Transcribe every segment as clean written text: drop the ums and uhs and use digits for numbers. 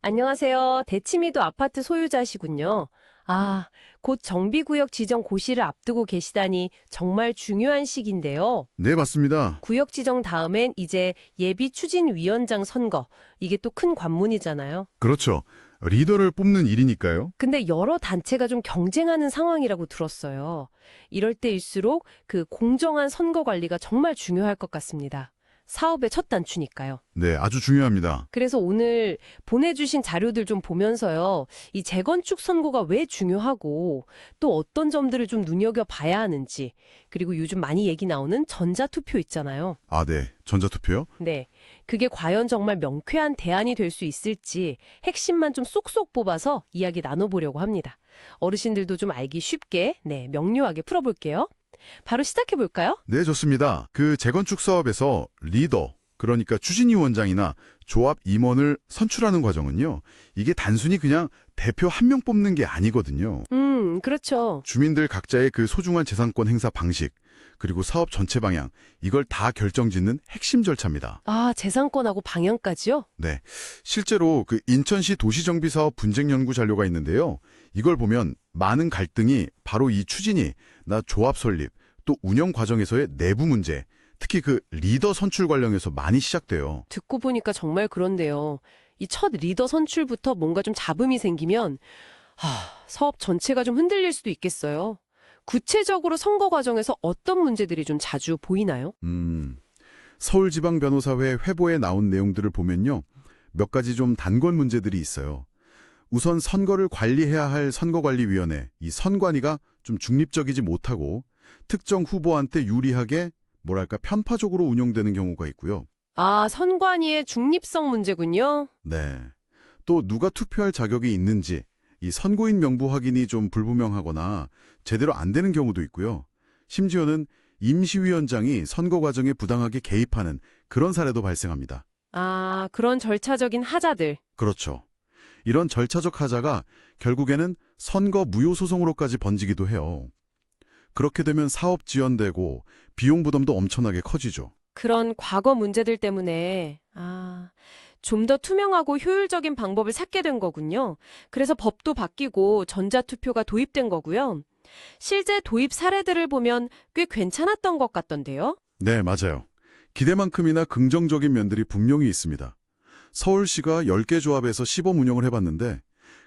안녕하세요. 대치미도 아파트 소유자시군요. 아, 곧 정비구역 지정 고시를 앞두고 계시다니 정말 중요한 시기인데요. 네, 맞습니다. 구역 지정 다음엔 이제 예비추진위원장 선거. 이게 또 큰 관문이잖아요. 그렇죠. 리더를 뽑는 일이니까요. 근데 여러 단체가 좀 경쟁하는 상황이라고 들었어요. 이럴 때일수록 그 공정한 선거 관리가 정말 중요할 것 같습니다. 사업의 첫 단추니까요. 네, 아주 중요합니다. 그래서 오늘 보내주신 자료들 좀 보면서요. 이 재건축 선고가 왜 중요하고 또 어떤 점들을 좀 눈여겨봐야 하는지 그리고 요즘 많이 얘기 나오는 전자투표 있잖아요. 아, 네. 전자투표요? 네. 그게 과연 정말 명쾌한 대안이 될 수 있을지 핵심만 좀 쏙쏙 뽑아서 이야기 나눠보려고 합니다. 어르신들도 좀 알기 쉽게, 명료하게 풀어볼게요. 바로 시작해볼까요? 네, 좋습니다. 그 재건축 사업에서 리더, 그러니까 추진위원장이나 조합 임원을 선출하는 과정은요. 이게 단순히 그냥 대표 한 명 뽑는 게 아니거든요. 그렇죠. 주민들 각자의 그 소중한 재산권 행사 방식, 그리고 사업 전체 방향, 이걸 다 결정짓는 핵심 절차입니다. 아, 재산권하고 방향까지요? 네. 실제로 그 인천시 도시정비사업 분쟁 연구 자료가 있는데요. 이걸 보면 많은 갈등이 바로 이 추진이 나 조합 설립, 또 운영 과정에서의 내부 문제, 특히 그 리더 선출 관련해서 많이 시작돼요. 듣고 보니까 정말 그런데요. 이 첫 리더 선출부터 뭔가 좀 잡음이 생기면 사업 전체가 좀 흔들릴 수도 있겠어요. 구체적으로 선거 과정에서 어떤 문제들이 좀 자주 보이나요? 서울지방변호사회 회보에 나온 내용들을 보면요. 몇 가지 좀 단건 문제들이 있어요. 우선 선거를 관리해야 할 선거관리위원회, 이 선관위가 좀 중립적이지 못하고 특정 후보한테 유리하게 뭐랄까 편파적으로 운영되는 경우가 있고요. 아, 선관위의 중립성 문제군요. 네. 또 누가 투표할 자격이 있는지 이 선고인 명부 확인이 좀 불분명하거나 제대로 안 되는 경우도 있고요. 심지어는 임시위원장이 선거 과정에 부당하게 개입하는 그런 사례도 발생합니다. 아, 그런 절차적인 하자들. 그렇죠. 이런 절차적 하자가 결국에는 선거 무효 소송으로까지 번지기도 해요. 그렇게 되면 사업 지연되고 비용 부담도 엄청나게 커지죠. 그런 과거 문제들 때문에 좀 더 투명하고 효율적인 방법을 찾게 된 거군요. 그래서 법도 바뀌고 전자투표가 도입된 거고요. 실제 도입 사례들을 보면 꽤 괜찮았던 것 같던데요. 네, 맞아요. 기대만큼이나 긍정적인 면들이 분명히 있습니다. 서울시가 10개 조합에서 시범 운영을 해봤는데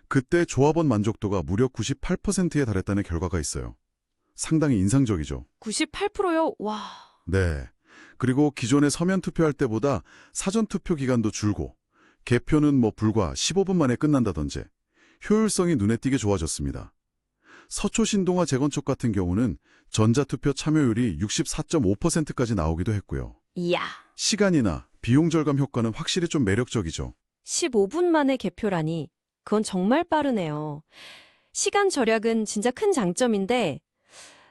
그때 조합원 만족도가 무려 98%에 달했다는 결과가 있어요. 상당히 인상적이죠. 98%요? 와. 네. 그리고 기존에 서면 투표할 때보다 사전 투표 기간도 줄고 개표는 불과 15분 만에 끝난다든지 효율성이 눈에 띄게 좋아졌습니다. 서초 신동아 재건축 같은 경우는 전자투표 참여율이 64.5%까지 나오기도 했고요. 이야. 시간이나 비용 절감 효과는 확실히 좀 매력적이죠. 15분 만에 개표라니, 그건 정말 빠르네요. 시간 절약은 진짜 큰 장점인데,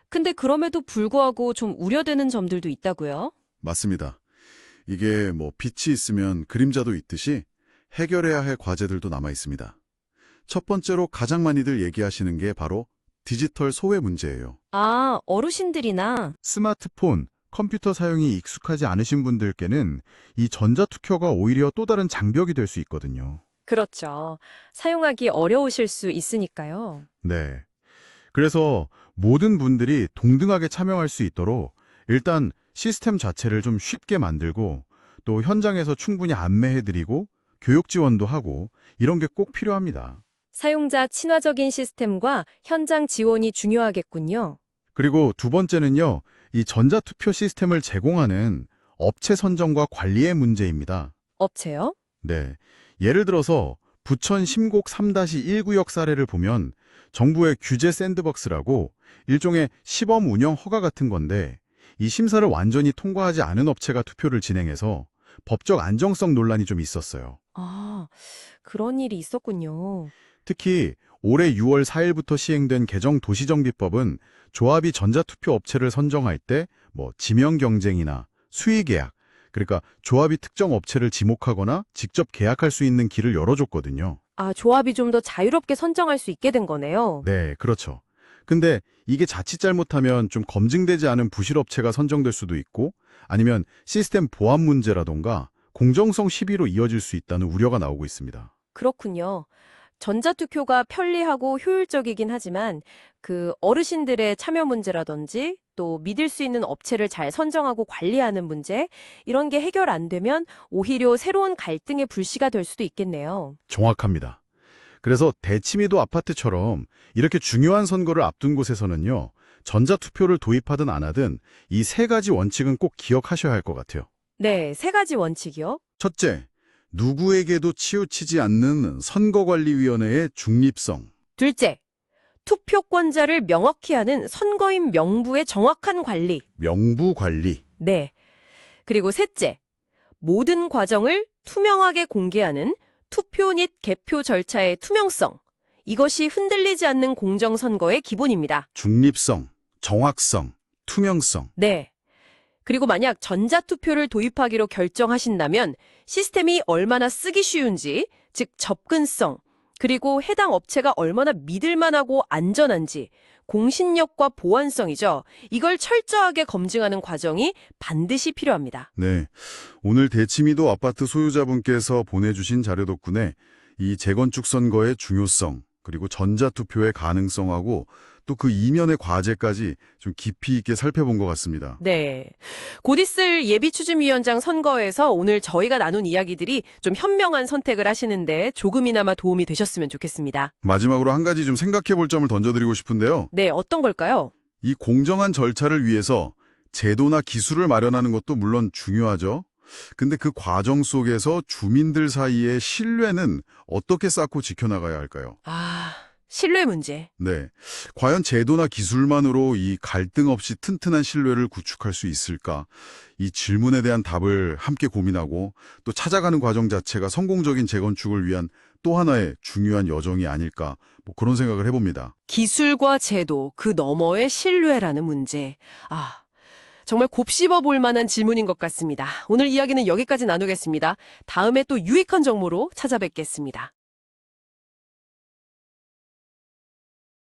근데 그럼에도 불구하고 좀 우려되는 점들도 있다고요? 맞습니다. 이게 빛이 있으면 그림자도 있듯이 해결해야 할 과제들도 남아 있습니다. 첫 번째로 가장 많이들 얘기하시는 게 바로 디지털 소외 문제예요. 아, 어르신들이나. 스마트폰, 컴퓨터 사용이 익숙하지 않으신 분들께는 이 전자투표가 오히려 또 다른 장벽이 될 수 있거든요. 그렇죠. 사용하기 어려우실 수 있으니까요. 네. 그래서 모든 분들이 동등하게 참여할 수 있도록 일단 시스템 자체를 좀 쉽게 만들고 또 현장에서 충분히 안내해드리고 교육 지원도 하고 이런 게 꼭 필요합니다. 사용자 친화적인 시스템과 현장 지원이 중요하겠군요. 그리고 두 번째는요, 이 전자투표 시스템을 제공하는 업체 선정과 관리의 문제입니다. 업체요? 네. 예를 들어서 부천 심곡 3-1구역 사례를 보면 정부의 규제 샌드박스라고 일종의 시범 운영 허가 같은 건데 이 심사를 완전히 통과하지 않은 업체가 투표를 진행해서 법적 안정성 논란이 좀 있었어요. 아, 그런 일이 있었군요. 특히 올해 6월 4일부터 시행된 개정 도시정비법은 조합이 전자투표 업체를 선정할 때 지명 경쟁이나 수의 계약, 그러니까 조합이 특정 업체를 지목하거나 직접 계약할 수 있는 길을 열어줬거든요. 아, 조합이 좀 더 자유롭게 선정할 수 있게 된 거네요. 네, 그렇죠. 근데 이게 자칫 잘못하면 좀 검증되지 않은 부실업체가 선정될 수도 있고 아니면 시스템 보안 문제라던가 공정성 시비로 이어질 수 있다는 우려가 나오고 있습니다. 그렇군요. 전자투표가 편리하고 효율적이긴 하지만 그 어르신들의 참여 문제라든지 또 믿을 수 있는 업체를 잘 선정하고 관리하는 문제, 이런 게 해결 안 되면 오히려 새로운 갈등의 불씨가 될 수도 있겠네요. 정확합니다. 그래서 대치미도 아파트처럼 이렇게 중요한 선거를 앞둔 곳에서는요, 전자투표를 도입하든 안 하든 이 세 가지 원칙은 꼭 기억하셔야 할 것 같아요. 네, 세 가지 원칙이요. 첫째, 누구에게도 치우치지 않는 선거관리위원회의 중립성. 둘째, 투표권자를 명확히 하는 선거인 명부의 정확한 관리. 명부 관리. 네. 그리고 셋째, 모든 과정을 투명하게 공개하는 투표 및 개표 절차의 투명성. 이것이 흔들리지 않는 공정선거의 기본입니다. 중립성, 정확성, 투명성. 네. 그리고 만약 전자투표를 도입하기로 결정하신다면 시스템이 얼마나 쓰기 쉬운지, 즉 접근성, 그리고 해당 업체가 얼마나 믿을만하고 안전한지, 공신력과 보안성이죠. 이걸 철저하게 검증하는 과정이 반드시 필요합니다. 네. 오늘 대치미도 아파트 소유자분께서 보내주신 자료 덕분에 이 재건축 선거의 중요성, 그리고 전자투표의 가능성하고 또 그 이면의 과제까지 좀 깊이 있게 살펴본 것 같습니다. 네. 곧 있을 예비추진위원장 선거에서 오늘 저희가 나눈 이야기들이 좀 현명한 선택을 하시는데 조금이나마 도움이 되셨으면 좋겠습니다. 마지막으로 한 가지 좀 생각해 볼 점을 던져드리고 싶은데요. 네, 어떤 걸까요? 이 공정한 절차를 위해서 제도나 기술을 마련하는 것도 물론 중요하죠. 근데 그 과정 속에서 주민들 사이의 신뢰는 어떻게 쌓고 지켜나가야 할까요? 신뢰 문제. 네. 과연 제도나 기술만으로 이 갈등 없이 튼튼한 신뢰를 구축할 수 있을까? 이 질문에 대한 답을 함께 고민하고 또 찾아가는 과정 자체가 성공적인 재건축을 위한 또 하나의 중요한 여정이 아닐까? 뭐 그런 생각을 해봅니다. 기술과 제도, 그 너머의 신뢰라는 문제. 정말 곱씹어 볼 만한 질문인 것 같습니다. 오늘 이야기는 여기까지 나누겠습니다. 다음에 또 유익한 정보로 찾아뵙겠습니다.